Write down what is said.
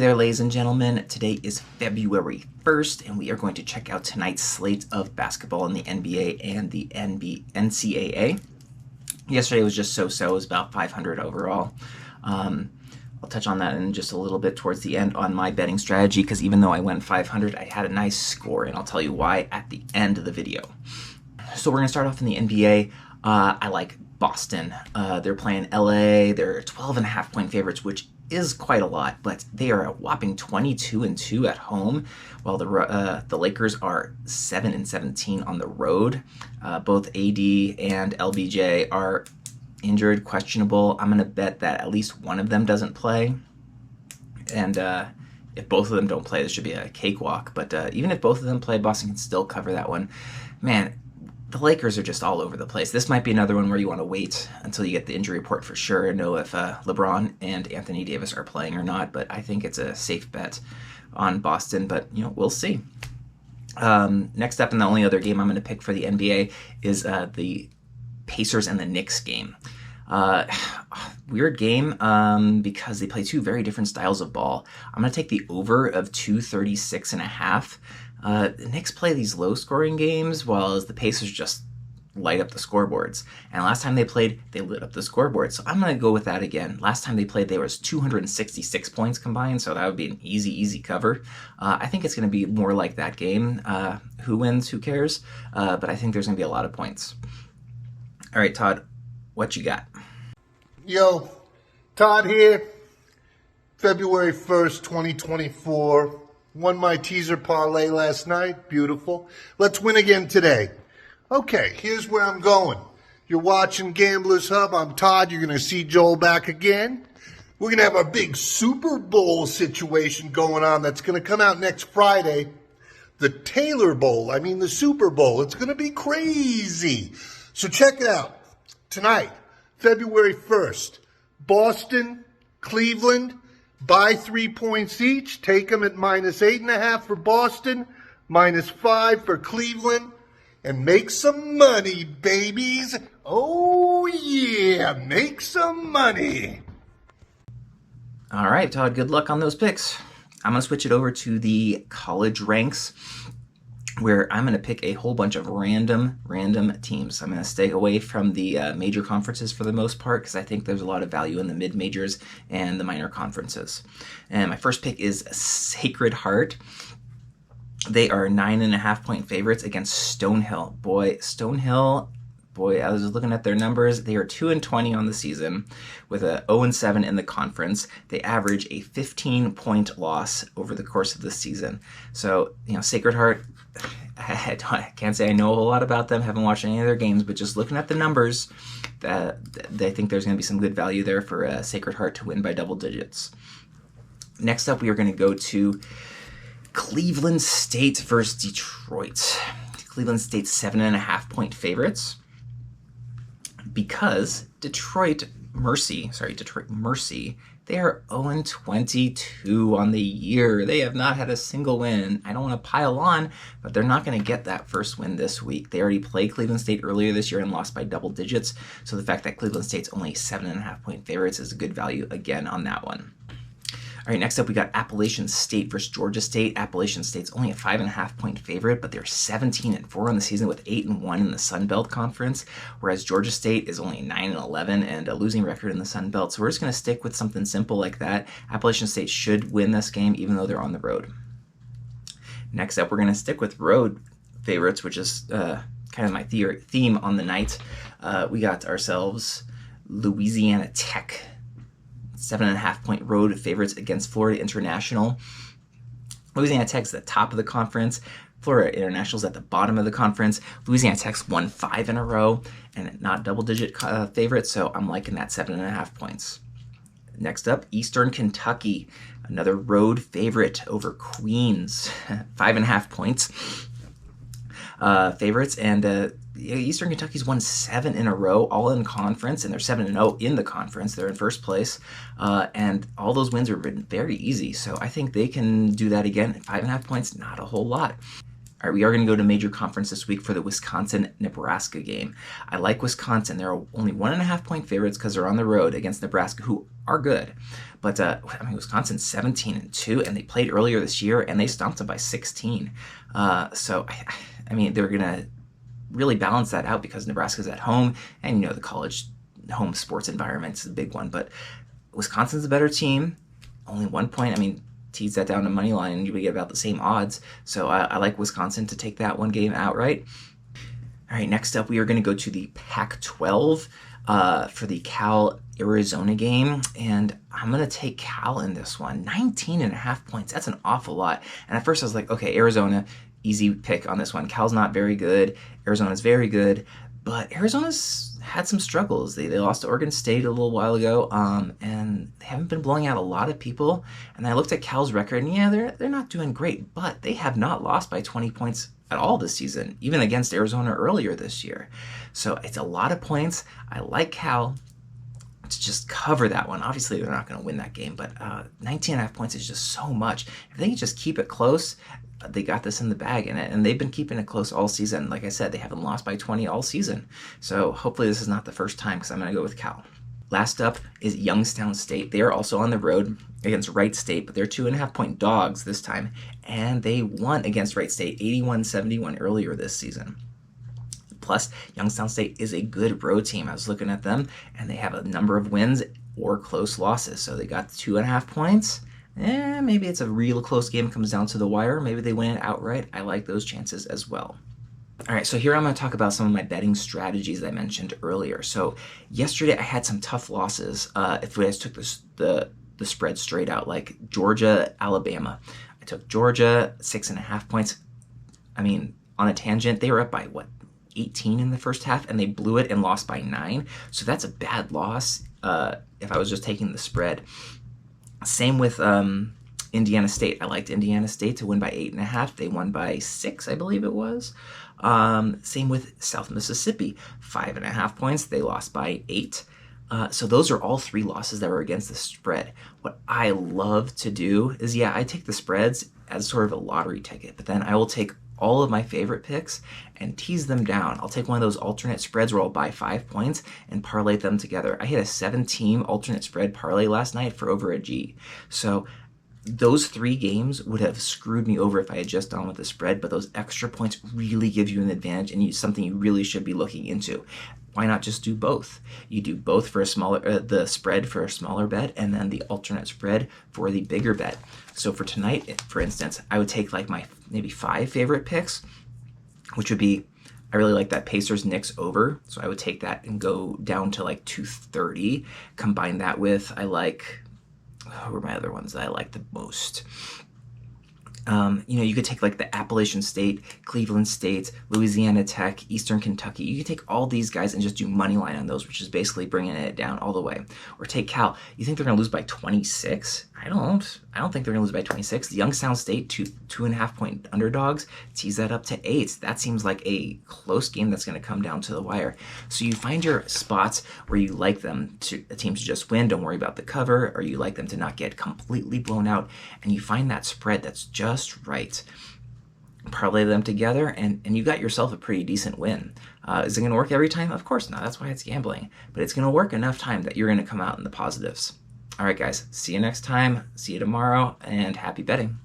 Hey there, ladies and gentlemen. Today is February 1st, and we are going to check out tonight's slate of basketball in the NBA and the NCAA. Yesterday was just so-so. It was about 500 overall. I'll touch on that in just a little bit towards the end on my betting strategy, because even though I went 500, I had a nice score, and I'll tell you why at the end of the video. So we're going to start off in the NBA. I like Boston. They're playing LA. They're 12.5-point favorites, which is quite a lot, but they are a whopping 22-2 at home, while the Lakers are 7-17 on the road. Both AD and LBJ are injured, questionable. I'm going to bet that at least one of them doesn't play, and if both of them don't play, this should be a cakewalk. But even if both of them play, Boston can still cover that one. Man, the Lakers are just all over the place. This might be another one where you want to wait until you get the injury report for sure and know if LeBron and Anthony Davis are playing or not. But I think it's a safe bet on Boston, but we'll see. Next up, and the only other game I'm going to pick for the NBA is the Pacers and the Knicks game. Weird game because they play two very different styles of ball. I'm going to take the over of 236.5. The Knicks play these low-scoring games, while the Pacers just light up the scoreboards. And last time they played, they lit up the scoreboard. So I'm going to go with that again. Last time they played, there was 266 points combined, so that would be an easy cover. I think it's going to be more like that game. Who wins, who cares? But I think there's going to be a lot of points. All right, Todd, what you got? Yo, Todd here. February 1st, 2024. Won my teaser parlay last night. Beautiful. Let's win again today. Okay, here's where I'm going. You're watching Gamblers Hub. I'm Todd. You're going to see Joel back again. We're going to have a big Super Bowl situation going on that's going to come out next Friday. The Taylor Bowl. I mean the Super Bowl. It's going to be crazy. So check it out. Tonight, February 1st, Boston, Cleveland. Buy 3 points each. Take them at -8.5 for Boston, -5 for Cleveland, and make some money, babies. Oh, yeah, make some money. All right, Todd, good luck on those picks. I'm going to switch it over to the college ranks, where I'm going to pick a whole bunch of random teams. I'm going to stay away from the major conferences for the most part, because I think there's a lot of value in the mid-majors and the minor conferences. And my first pick is Sacred Heart. They are 9.5-point favorites against Stonehill. Boy, I was looking at their numbers. They are 2-20 on the season with a 0-7 in the conference. They average a 15-point loss over the course of the season. So, Sacred Heart, I can't say I know a whole lot about them, haven't watched any of their games, but just looking at the numbers, I think there's going to be some good value there for Sacred Heart to win by double digits. Next up, we are going to go to Cleveland State versus Detroit. Cleveland State's 7.5-point favorites, because Detroit Mercy, they are 0-22 on the year. They have not had a single win. I don't want to pile on, but they're not going to get that first win this week. They already played Cleveland State earlier this year and lost by double digits, so the fact that Cleveland State's only 7.5-point favorites is a good value again on that one. All right, next up we got Appalachian State versus Georgia State. Appalachian State's only a 5.5-point favorite, but they're 17-4 on the season with 8-1 in the Sun Belt Conference, whereas Georgia State is only 9-11 and a losing record in the Sun Belt. So we're just going to stick with something simple like that. Appalachian State should win this game, even though they're on the road. Next up, we're going to stick with road favorites, which is kind of my theme on the night. We got ourselves Louisiana Tech. 7.5-point road favorites against Florida International. Louisiana Tech's at the top of the conference. Florida International's at the bottom of the conference. Louisiana Tech's won 5 in a row and not double-digit favorites, so I'm liking that 7.5 points. Next up, Eastern Kentucky, another road favorite over Queens. 5.5 points favorites, and Eastern Kentucky's won 7 in a row, all in conference, and they're 7-0 in the conference. They're in first place, and all those wins are very easy. So I think they can do that again. 5.5 points, not a whole lot. All right, we are going to go to major conference this week for the Wisconsin-Nebraska game. I like Wisconsin. They're only 1.5-point favorites because they're on the road against Nebraska, who are good. But Wisconsin's 17-2, and they played earlier this year, and they stomped them by 16. So they're going to really balance that out because Nebraska's at home, and the college home sports environment is a big one. But Wisconsin's a better team. Only 1 point. Tease that down to money line and you would get about the same odds. So I like Wisconsin to take that one game outright. All right, next up we are going to go to the Pac-12 for the Cal-Arizona game. And I'm going to take Cal in this one. 19.5 points. That's an awful lot. And at first I was like, okay, Arizona, easy pick on this one. Cal's not very good. Arizona's very good. But Arizona's had some struggles. They lost to Oregon State a little while ago, and they haven't been blowing out a lot of people. And I looked at Cal's record, and they're not doing great, but they have not lost by 20 points at all this season, even against Arizona earlier this year. So it's a lot of points. I like Cal to just cover that one. Obviously, they're not going to win that game, but 19.5 points is just so much. If they can just keep it close, they got this in the bag, and they've been keeping it close all season. Like I said, they haven't lost by 20 all season. So hopefully this is not the first time because I'm going to go with Cal. Last up is Youngstown State. They are also on the road against Wright State, but they're 2.5-point dogs this time, and they won against Wright State 81-71 earlier this season. Plus, Youngstown State is a good road team. I was looking at them, and they have a number of wins or close losses. So they got 2.5 points. Maybe it's a real close game, comes down to the wire. Maybe they win it outright. I like those chances as well. All right, so here I'm going to talk about some of my betting strategies I mentioned earlier. So yesterday I had some tough losses. If we just took the spread straight out, like Georgia, Alabama. I took Georgia 6.5 points. On a tangent, they were up by 18 in the first half, and they blew it and lost by 9. So that's a bad loss if I was just taking the spread. Same with Indiana State. I liked Indiana State to win by 8.5. They won by 6, I believe it was. Same with South Mississippi. 5.5 points. They lost by 8. So those are all 3 losses that were against the spread. What I love to do is, I take the spreads as sort of a lottery ticket, but then I will take all of my favorite picks and tease them down. I'll take one of those alternate spreads where I'll buy 5 points and parlay them together. I hit a 7-team alternate spread parlay last night for over a G. So those 3 games would have screwed me over if I had just gone with the spread, but those extra points really give you an advantage, and something you really should be looking into. Why not just do both? You do both for a smaller, the spread for a smaller bet, and then the alternate spread for the bigger bet. So for tonight, for instance, I would take like my maybe 5 favorite picks, which would be, I really like that Pacers-Knicks over, so I would take that and go down to like 230. Combine that with, who are my other ones that I like the most? You could take like the Appalachian State, Cleveland State, Louisiana Tech, Eastern Kentucky. You could take all these guys and just do money line on those, which is basically bringing it down all the way. Or take Cal. You think they're going to lose by 26? I don't think they're going to lose by 26. The Youngstown State, 2.5-point underdogs, tease that up to 8. That seems like a close game that's going to come down to the wire. So you find your spots where you like them a team to just win, don't worry about the cover, or you like them to not get completely blown out, and you find that spread that's just right. Parlay them together, and you got yourself a pretty decent win. Is it going to work every time? Of course not. That's why it's gambling. But it's going to work enough time that you're going to come out in the positives. All right, guys. See you next time. See you tomorrow, and happy betting.